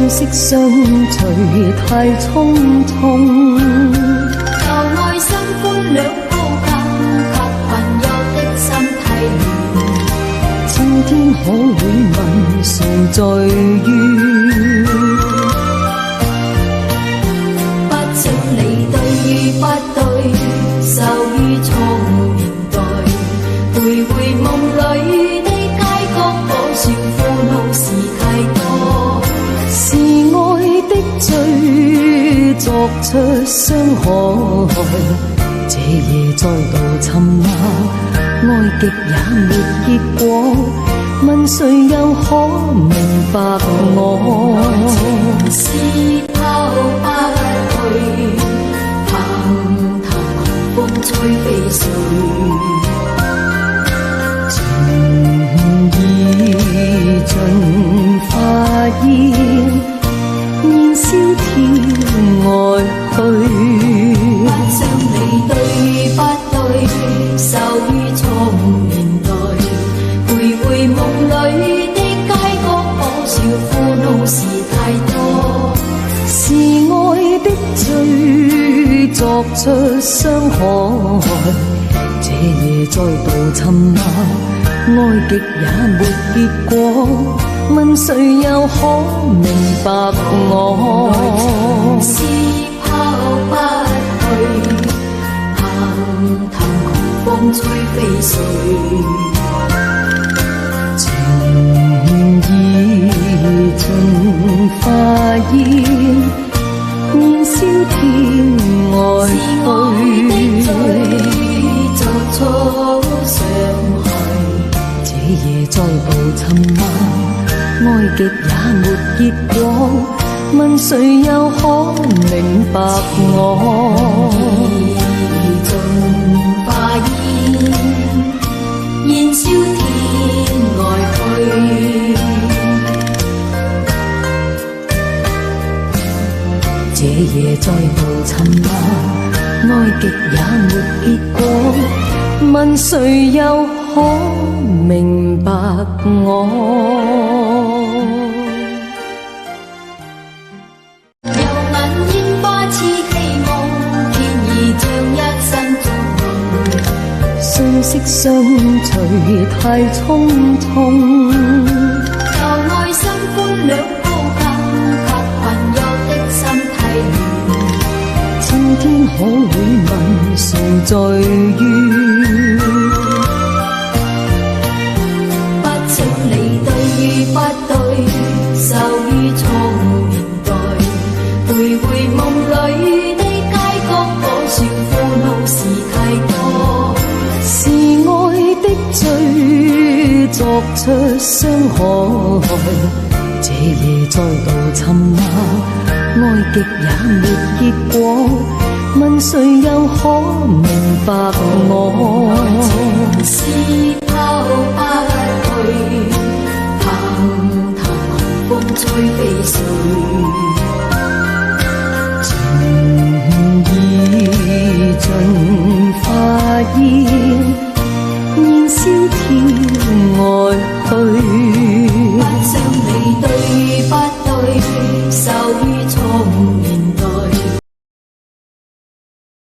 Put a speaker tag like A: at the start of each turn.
A: 息相隨太匆匆，
B: 就愛心歡兩高更及朋友的心體亂。
A: 青天可會問誰在於？
B: 不清你對與不對，受於錯誤年代。徘徊夢裏的街角，可笑苦惱事太多。
A: 是愛的罪作出傷害，這夜再度沉默，愛極也沒結果。問誰又可明白我？
B: 愛情是拋不去，盼談狂風吹飛碎。情意盡化煙，燃燒天外去。不將你對與不對，受於錯誤年代。徘徊夢裏的街角，可笑苦惱事太多。
A: 是愛的罪作出傷害，這夜再度沉默，愛極也沒結果。問誰又可明白我？
B: 愛情是拋不去，盼談狂風吹飛碎。
A: 情意盡化煙，燃燒天外去。
B: 作出傷害，
A: 這夜再度沉默，愛極也沒結果。問誰又可明白我？
B: 盡化煙，燃燒天外去。
A: 這夜再度沉默，愛極也沒結果。問誰又可明白我？
B: 油銀煙花似希望，天意像一生作夢。
A: 相識相隨太匆匆，
B: 就愛心歡兩高更及朋友的心體亂。
A: 青天可會問誰在於？
B: 不清你對與不對，受於錯誤年代。徘徊夢裏的街角，可笑苦惱事太多。
A: 是愛的罪作出傷害，這夜再度沉默，愛極也沒結果。問誰又可明白我？
B: 愛情是拋